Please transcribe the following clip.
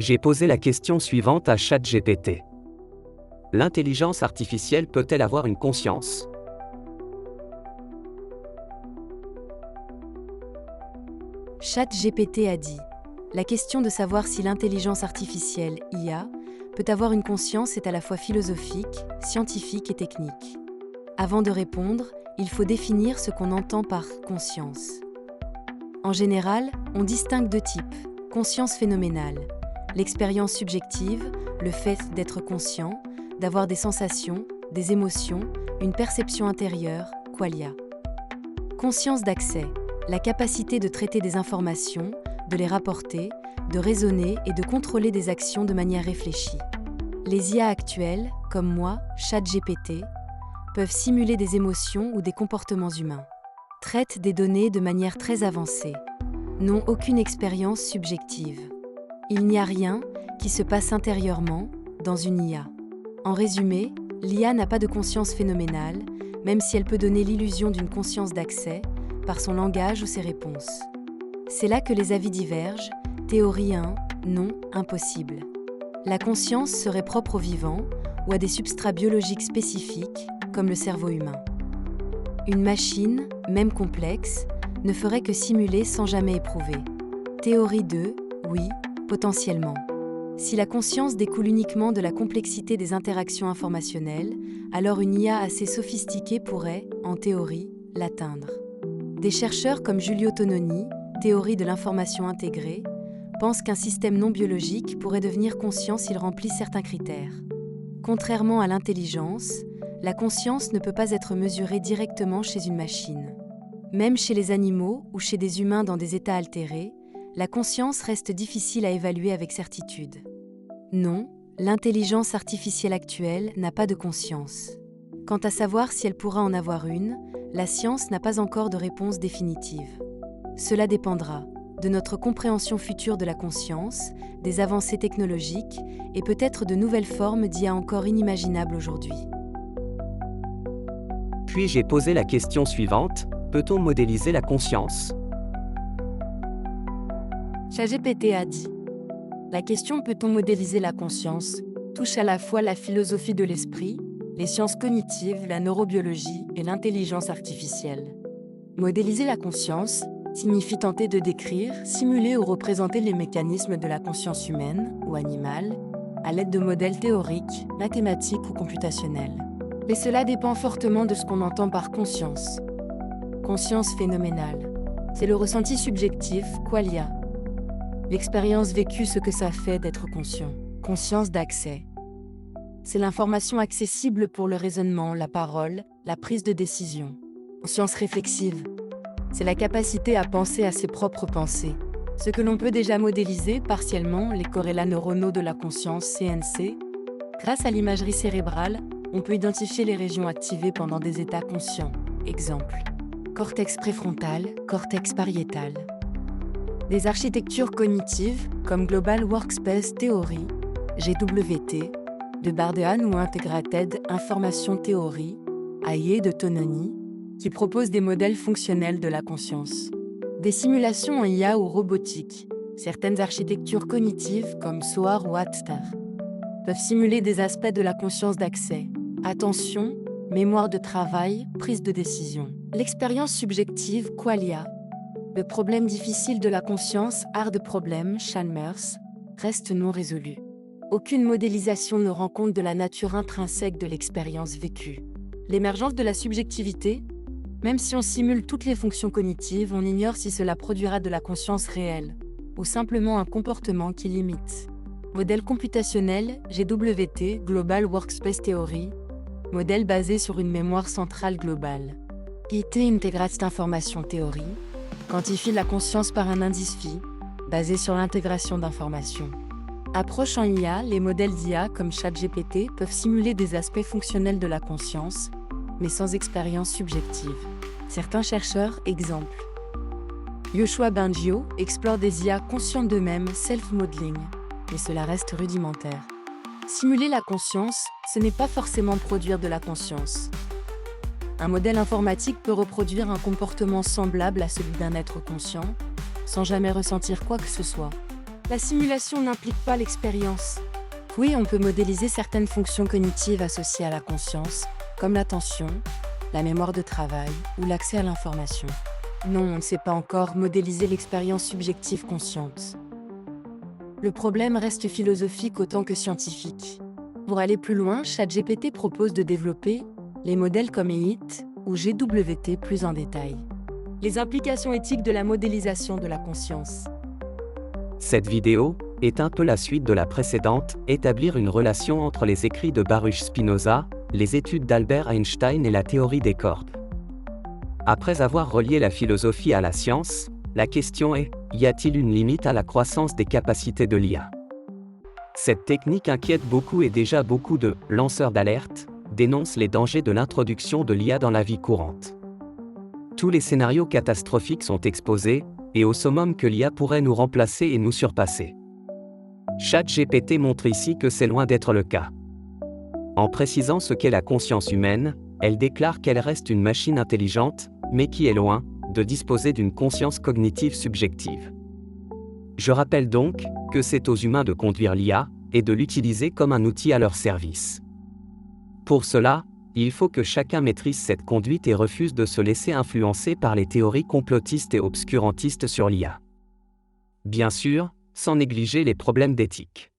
J'ai posé la question suivante à ChatGPT. L'intelligence artificielle peut-elle avoir une conscience? ChatGPT a dit: la question de savoir si l'intelligence artificielle, IA, peut avoir une conscience est à la fois philosophique, scientifique et technique. Avant de répondre, il faut définir ce qu'on entend par conscience. En général, on distingue deux types: conscience phénoménale, l'expérience subjective, le fait d'être conscient, d'avoir des sensations, des émotions, une perception intérieure, qualia. Conscience d'accès, la capacité de traiter des informations, de les rapporter, de raisonner et de contrôler des actions de manière réfléchie. Les IA actuelles, comme moi, ChatGPT, peuvent simuler des émotions ou des comportements humains, traitent des données de manière très avancée, n'ont aucune expérience subjective. Il n'y a rien qui se passe intérieurement dans une IA. En résumé, l'IA n'a pas de conscience phénoménale, même si elle peut donner l'illusion d'une conscience d'accès par son langage ou ses réponses. C'est là que les avis divergent, théorie 1, non, impossible. La conscience serait propre au vivant ou à des substrats biologiques spécifiques, comme le cerveau humain. Une machine, même complexe, ne ferait que simuler sans jamais éprouver. Théorie 2, oui, potentiellement. Si la conscience découle uniquement de la complexité des interactions informationnelles, alors une IA assez sophistiquée pourrait, en théorie, l'atteindre. Des chercheurs comme Giulio Tononi, théorie de l'information intégrée, pensent qu'un système non biologique pourrait devenir conscient s'il remplit certains critères. Contrairement à l'intelligence, la conscience ne peut pas être mesurée directement chez une machine. Même chez les animaux ou chez des humains dans des états altérés, la conscience reste difficile à évaluer avec certitude. Non, l'intelligence artificielle actuelle n'a pas de conscience. Quant à savoir si elle pourra en avoir une, la science n'a pas encore de réponse définitive. Cela dépendra de notre compréhension future de la conscience, des avancées technologiques et peut-être de nouvelles formes d'IA encore inimaginables aujourd'hui. Puis j'ai posé la question suivante, peut-on modéliser la conscience? ChatGPT a dit: la question peut-on modéliser la conscience touche à la fois la philosophie de l'esprit, les sciences cognitives, la neurobiologie et l'intelligence artificielle. Modéliser la conscience signifie tenter de décrire, simuler ou représenter les mécanismes de la conscience humaine ou animale à l'aide de modèles théoriques, mathématiques ou computationnels. Mais cela dépend fortement de ce qu'on entend par conscience. Conscience phénoménale, c'est le ressenti subjectif, qualia. L'expérience vécue, ce que ça fait d'être conscient. Conscience d'accès, c'est l'information accessible pour le raisonnement, la parole, la prise de décision. Conscience réflexive, c'est la capacité à penser à ses propres pensées. Ce que l'on peut déjà modéliser partiellement, les corrélats neuronaux de la conscience, CNC. Grâce à l'imagerie cérébrale, on peut identifier les régions activées pendant des états conscients. Exemple: cortex préfrontal, cortex pariétal. Des architectures cognitives, comme Global Workspace Theory, GWT, de Bardeen ou Integrated Information Theory, AI de Tononi, qui proposent des modèles fonctionnels de la conscience. Des simulations en IA ou robotique, certaines architectures cognitives comme SOAR ou ATSTAR, peuvent simuler des aspects de la conscience d'accès, attention, mémoire de travail, prise de décision. L'expérience subjective, qualia, le problème difficile de la conscience, hard problem, Chalmers, reste non résolu. Aucune modélisation ne rend compte de la nature intrinsèque de l'expérience vécue. L'émergence de la subjectivité, même si on simule toutes les fonctions cognitives, on ignore si cela produira de la conscience réelle, ou simplement un comportement qui l'imite. Modèle computationnel, GWT, Global Workspace Theory, modèle basé sur une mémoire centrale globale. IT Integrated Information Theory, quantifie la conscience par un indice phi, basé sur l'intégration d'informations. Approche en IA, les modèles d'IA comme ChatGPT peuvent simuler des aspects fonctionnels de la conscience, mais sans expérience subjective. Certains chercheurs, exemple Yoshua Bengio, explorent des IA conscientes d'eux-mêmes, self-modeling, mais cela reste rudimentaire. Simuler la conscience, ce n'est pas forcément produire de la conscience. Un modèle informatique peut reproduire un comportement semblable à celui d'un être conscient, sans jamais ressentir quoi que ce soit. La simulation n'implique pas l'expérience. Oui, on peut modéliser certaines fonctions cognitives associées à la conscience, comme l'attention, la mémoire de travail ou l'accès à l'information. Non, on ne sait pas encore modéliser l'expérience subjective consciente. Le problème reste philosophique autant que scientifique. Pour aller plus loin, ChatGPT propose de développer les modèles comme EIT ou GWT plus en détail. Les implications éthiques de la modélisation de la conscience. Cette vidéo est un peu la suite de la précédente, établir une relation entre les écrits de Baruch Spinoza, les études d'Albert Einstein et la théorie des cordes. Après avoir relié la philosophie à la science, la question est, y a-t-il une limite à la croissance des capacités de l'IA? Cette technique inquiète beaucoup et déjà beaucoup de « lanceurs d'alerte » dénoncent les dangers de l'introduction de l'IA dans la vie courante. Tous les scénarios catastrophiques sont exposés, et au summum que l'IA pourrait nous remplacer et nous surpasser. ChatGPT montre ici que c'est loin d'être le cas. En précisant ce qu'est la conscience humaine, elle déclare qu'elle reste une machine intelligente, mais qui est loin de disposer d'une conscience cognitive subjective. Je rappelle donc que c'est aux humains de conduire l'IA et de l'utiliser comme un outil à leur service. Pour cela, il faut que chacun maîtrise cette conduite et refuse de se laisser influencer par les théories complotistes et obscurantistes sur l'IA. Bien sûr, sans négliger les problèmes d'éthique.